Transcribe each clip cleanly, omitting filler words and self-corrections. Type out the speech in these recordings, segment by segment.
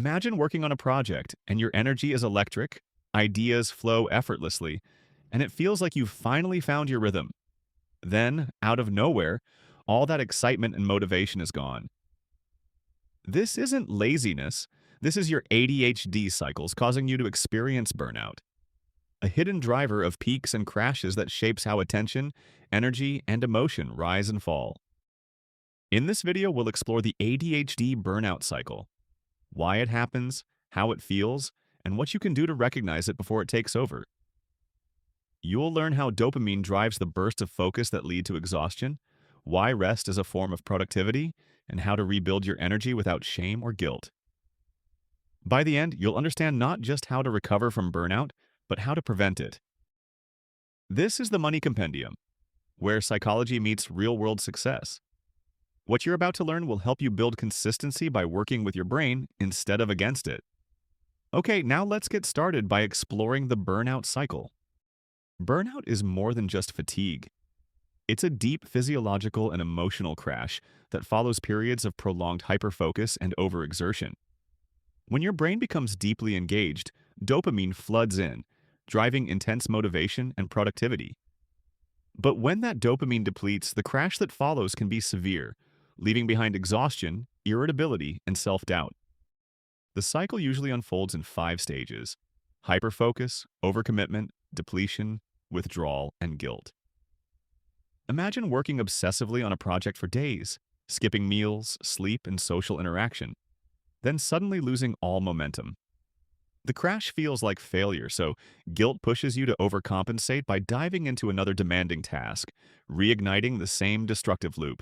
Imagine working on a project and your energy is electric, ideas flow effortlessly, and it feels like you've finally found your rhythm. Then, out of nowhere, all that excitement and motivation is gone. This isn't laziness, this is your ADHD cycles causing you to experience burnout, a hidden driver of peaks and crashes that shapes how attention, energy, and emotion rise and fall. In this video, we'll explore the ADHD burnout cycle, why it happens, how it feels, and what you can do to recognize it before it takes over. You'll learn how dopamine drives the bursts of focus that lead to exhaustion, why rest is a form of productivity, and how to rebuild your energy without shame or guilt. By the end, you'll understand not just how to recover from burnout, but how to prevent it. This is the Money Compendium, where psychology meets real-world success. What you're about to learn will help you build consistency by working with your brain instead of against it. Okay, now let's get started by exploring the burnout cycle. Burnout is more than just fatigue. It's a deep physiological and emotional crash that follows periods of prolonged hyperfocus and overexertion. When your brain becomes deeply engaged, dopamine floods in, driving intense motivation and productivity. But when that dopamine depletes, the crash that follows can be severe, leaving behind exhaustion, irritability, and self-doubt. The cycle usually unfolds in 5 stages: hyperfocus, overcommitment, depletion, withdrawal, and guilt. Imagine working obsessively on a project for days, skipping meals, sleep, and social interaction, then suddenly losing all momentum. The crash feels like failure, so guilt pushes you to overcompensate by diving into another demanding task, reigniting the same destructive loop.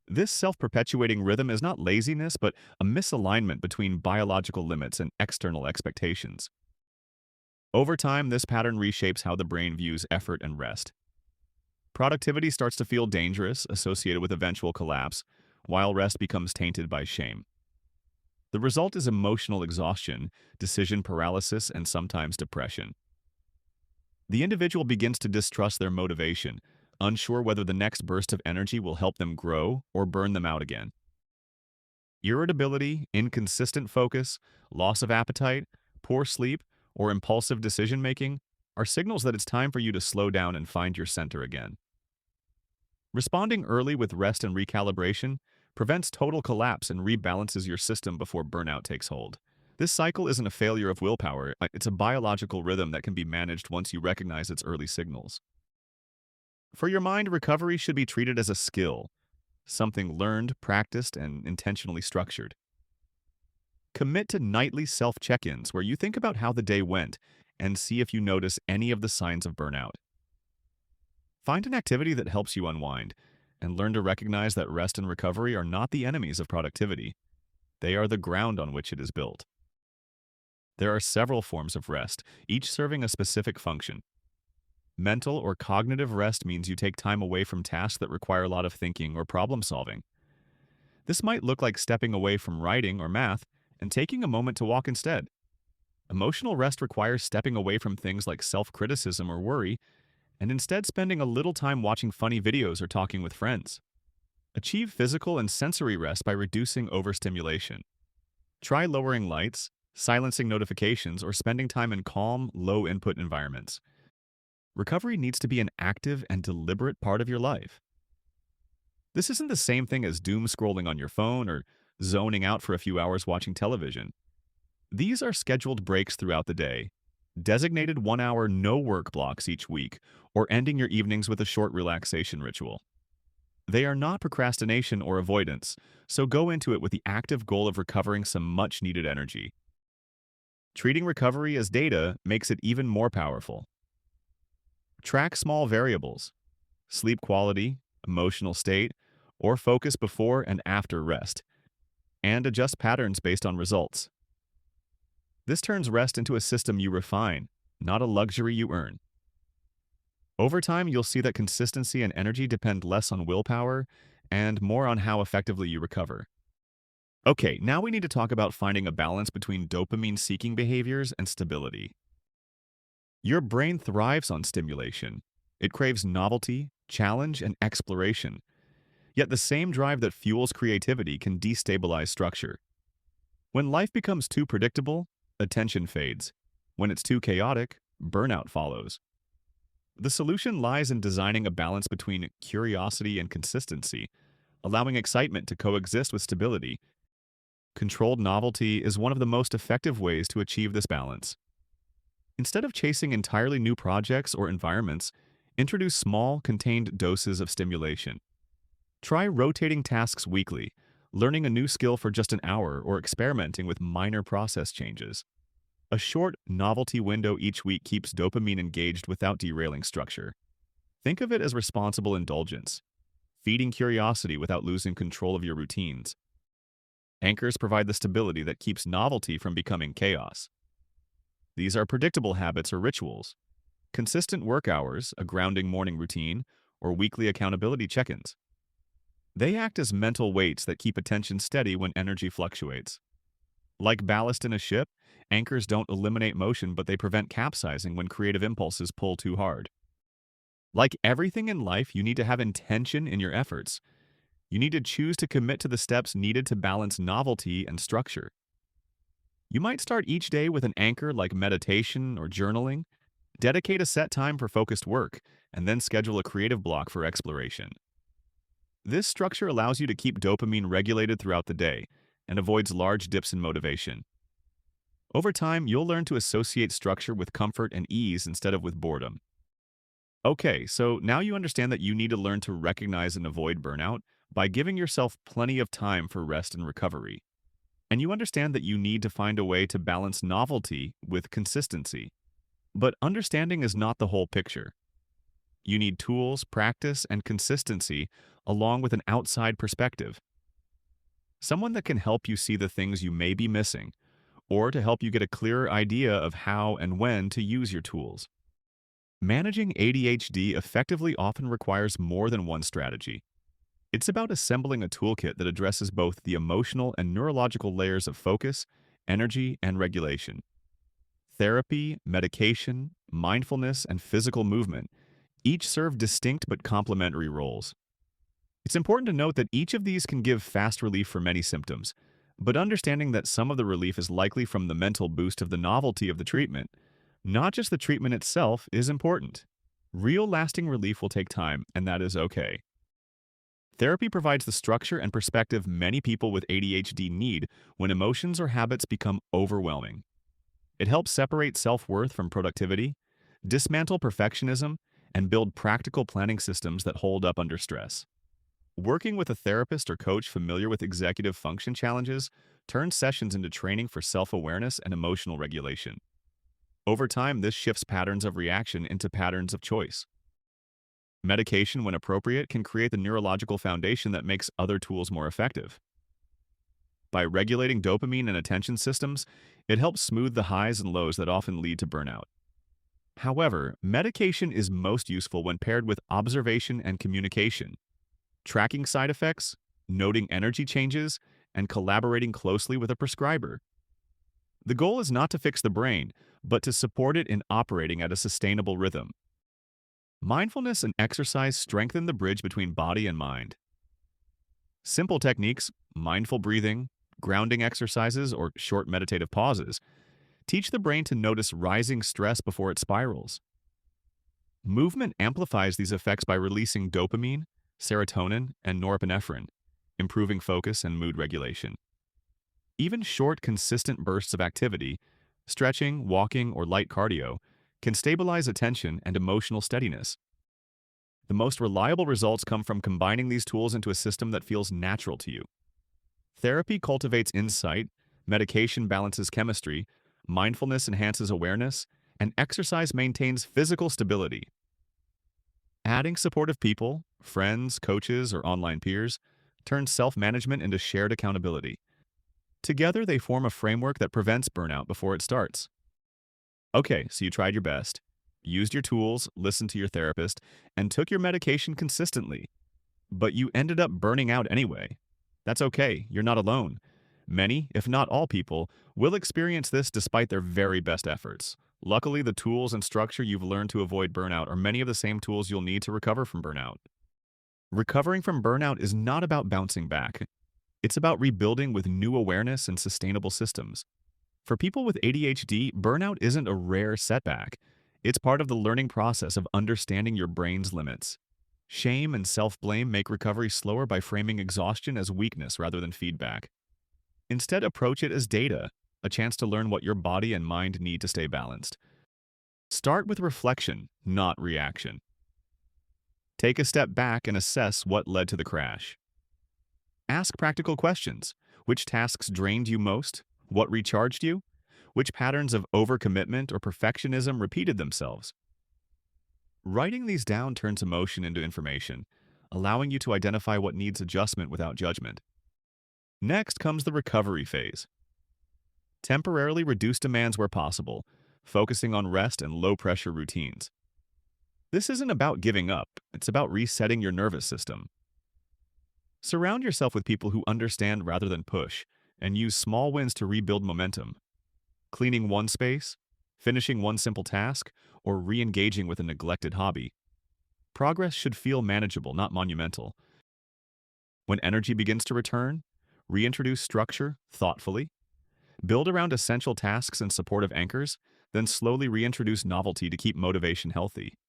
This self-perpetuating rhythm is not laziness, but a misalignment between biological limits and external expectations. Over time, this pattern reshapes how the brain views effort and rest. Productivity starts to feel dangerous, associated with eventual collapse, while rest becomes tainted by shame. The result is emotional exhaustion, decision paralysis, and sometimes depression. The individual begins to distrust their motivation, unsure whether the next burst of energy will help them grow or burn them out again. Irritability, inconsistent focus, loss of appetite, poor sleep, or impulsive decision-making are signals that it's time for you to slow down and find your center again. Responding early with rest and recalibration prevents total collapse and rebalances your system before burnout takes hold. This cycle isn't a failure of willpower, it's a biological rhythm that can be managed once you recognize its early signals. For your mind, recovery should be treated as a skill, something learned, practiced, and intentionally structured. Commit to nightly self-check-ins where you think about how the day went and see if you notice any of the signs of burnout. Find an activity that helps you unwind, and learn to recognize that rest and recovery are not the enemies of productivity. They are the ground on which it is built. There are several forms of rest, each serving a specific function. Mental or cognitive rest means you take time away from tasks that require a lot of thinking or problem solving. This might look like stepping away from writing or math and taking a moment to walk instead. Emotional rest requires stepping away from things like self-criticism or worry and instead spending a little time watching funny videos or talking with friends. Achieve physical and sensory rest by reducing overstimulation. Try lowering lights, silencing notifications, or spending time in calm, low-input environments. Recovery needs to be an active and deliberate part of your life. This isn't the same thing as doom scrolling on your phone or zoning out for a few hours watching television. These are scheduled breaks throughout the day, designated 1-hour no-work blocks each week, or ending your evenings with a short relaxation ritual. They are not procrastination or avoidance, so go into it with the active goal of recovering some much-needed energy. Treating recovery as data makes it even more powerful. Track small variables: sleep quality, emotional state, or focus before and after rest, and adjust patterns based on results. This turns rest into a system you refine, not a luxury you earn. Over time, you'll see that consistency and energy depend less on willpower and more on how effectively you recover. Okay, now we need to talk about finding a balance between dopamine-seeking behaviors and stability. Your brain thrives on stimulation. It craves novelty, challenge, and exploration. Yet the same drive that fuels creativity can destabilize structure. When life becomes too predictable, attention fades. When it's too chaotic, burnout follows. The solution lies in designing a balance between curiosity and consistency, allowing excitement to coexist with stability. Controlled novelty is one of the most effective ways to achieve this balance. Instead of chasing entirely new projects or environments, introduce small, contained doses of stimulation. Try rotating tasks weekly, learning a new skill for just an hour, or experimenting with minor process changes. A short, novelty window each week keeps dopamine engaged without derailing structure. Think of it as responsible indulgence, feeding curiosity without losing control of your routines. Anchors provide the stability that keeps novelty from becoming chaos. These are predictable habits or rituals, consistent work hours, a grounding morning routine, or weekly accountability check-ins. They act as mental weights that keep attention steady when energy fluctuates. Like ballast in a ship, anchors don't eliminate motion, but they prevent capsizing when creative impulses pull too hard. Like everything in life, you need to have intention in your efforts. You need to choose to commit to the steps needed to balance novelty and structure. You might start each day with an anchor like meditation or journaling, dedicate a set time for focused work, and then schedule a creative block for exploration. This structure allows you to keep dopamine regulated throughout the day and avoids large dips in motivation. Over time, you'll learn to associate structure with comfort and ease instead of with boredom. Okay, so now you understand that you need to learn to recognize and avoid burnout by giving yourself plenty of time for rest and recovery. And you understand that you need to find a way to balance novelty with consistency. But understanding is not the whole picture. You need tools, practice, and consistency along with an outside perspective. Someone that can help you see the things you may be missing, or to help you get a clearer idea of how and when to use your tools. Managing ADHD effectively often requires more than one strategy. It's about assembling a toolkit that addresses both the emotional and neurological layers of focus, energy, and regulation. Therapy, medication, mindfulness, and physical movement each serve distinct but complementary roles. It's important to note that each of these can give fast relief for many symptoms, but understanding that some of the relief is likely from the mental boost of the novelty of the treatment, not just the treatment itself, is important. Real lasting relief will take time, and that is okay. Therapy provides the structure and perspective many people with ADHD need when emotions or habits become overwhelming. It helps separate self-worth from productivity, dismantle perfectionism, and build practical planning systems that hold up under stress. Working with a therapist or coach familiar with executive function challenges turns sessions into training for self-awareness and emotional regulation. Over time, this shifts patterns of reaction into patterns of choice. Medication, when appropriate, can create the neurological foundation that makes other tools more effective. By regulating dopamine and attention systems, it helps smooth the highs and lows that often lead to burnout. However, medication is most useful when paired with observation and communication. Tracking side effects, noting energy changes, and collaborating closely with a prescriber. The goal is not to fix the brain, but to support it in operating at a sustainable rhythm. Mindfulness and exercise strengthen the bridge between body and mind. Simple techniques, mindful breathing, grounding exercises, or short meditative pauses, teach the brain to notice rising stress before it spirals. Movement amplifies these effects by releasing dopamine, serotonin, and norepinephrine, improving focus and mood regulation. Even short, consistent bursts of activity, stretching, walking, or light cardio, can stabilize attention and emotional steadiness. The most reliable results come from combining these tools into a system that feels natural to you. Therapy cultivates insight, medication balances chemistry, mindfulness enhances awareness, and exercise maintains physical stability. Adding supportive people, friends, coaches, or online peers, turns self-management into shared accountability. Together, they form a framework that prevents burnout before it starts. Okay, so you tried your best, used your tools, listened to your therapist, and took your medication consistently. But you ended up burning out anyway. That's okay, you're not alone. Many, if not all people, will experience this despite their very best efforts. Luckily, the tools and structure you've learned to avoid burnout are many of the same tools you'll need to recover from burnout. Recovering from burnout is not about bouncing back. It's about rebuilding with new awareness and sustainable systems. For people with ADHD, burnout isn't a rare setback. It's part of the learning process of understanding your brain's limits. Shame and self-blame make recovery slower by framing exhaustion as weakness rather than feedback. Instead, approach it as data, a chance to learn what your body and mind need to stay balanced. Start with reflection, not reaction. Take a step back and assess what led to the crash. Ask practical questions. Which tasks drained you most? What recharged you? Which patterns of overcommitment or perfectionism repeated themselves? Writing these down turns emotion into information, allowing you to identify what needs adjustment without judgment. Next comes the recovery phase. Temporarily reduce demands where possible, focusing on rest and low-pressure routines. This isn't about giving up, it's about resetting your nervous system. Surround yourself with people who understand rather than push, and use small wins to rebuild momentum. Cleaning one space, finishing one simple task, or re-engaging with a neglected hobby. Progress should feel manageable, not monumental. When energy begins to return, reintroduce structure thoughtfully. Build around essential tasks and supportive anchors, then slowly reintroduce novelty to keep motivation healthy.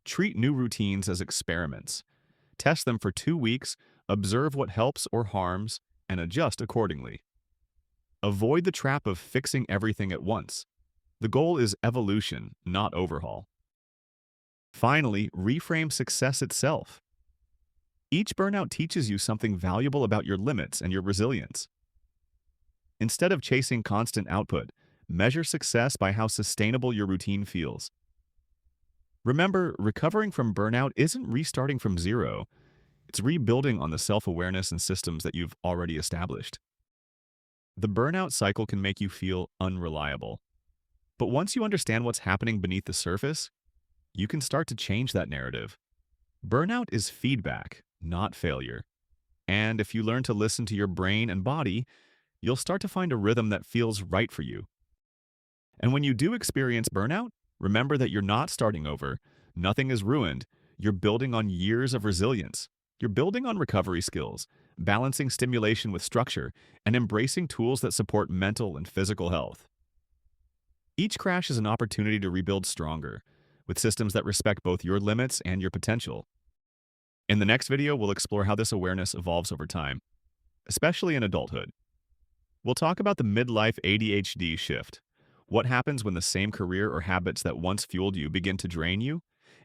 Treat new routines as experiments. Test them for 2 weeks, observe what helps or harms, and adjust accordingly. Avoid the trap of fixing everything at once. The goal is evolution, not overhaul. Finally, reframe success itself. Each burnout teaches you something valuable about your limits and your resilience. Instead of chasing constant output, measure success by how sustainable your routine feels. Remember, recovering from burnout isn't restarting from zero. It's rebuilding on the self-awareness and systems that you've already established. The burnout cycle can make you feel unreliable. But once you understand what's happening beneath the surface, you can start to change that narrative. Burnout is feedback, not failure. And if you learn to listen to your brain and body, you'll start to find a rhythm that feels right for you. And when you do experience burnout, remember that you're not starting over. Nothing is ruined. You're building on years of resilience. You're building on recovery skills, balancing stimulation with structure, and embracing tools that support mental and physical health. Each crash is an opportunity to rebuild stronger, with systems that respect both your limits and your potential. In the next video, we'll explore how this awareness evolves over time, especially in adulthood. We'll talk about the midlife ADHD shift, what happens when the same career or habits that once fueled you begin to drain you,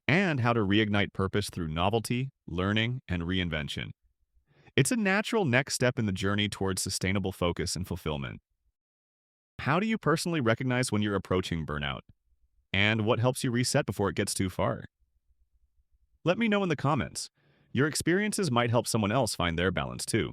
and how to reignite purpose through novelty, learning, and reinvention. It's a natural next step in the journey towards sustainable focus and fulfillment. How do you personally recognize when you're approaching burnout? And what helps you reset before it gets too far? Let me know in the comments. Your experiences might help someone else find their balance too.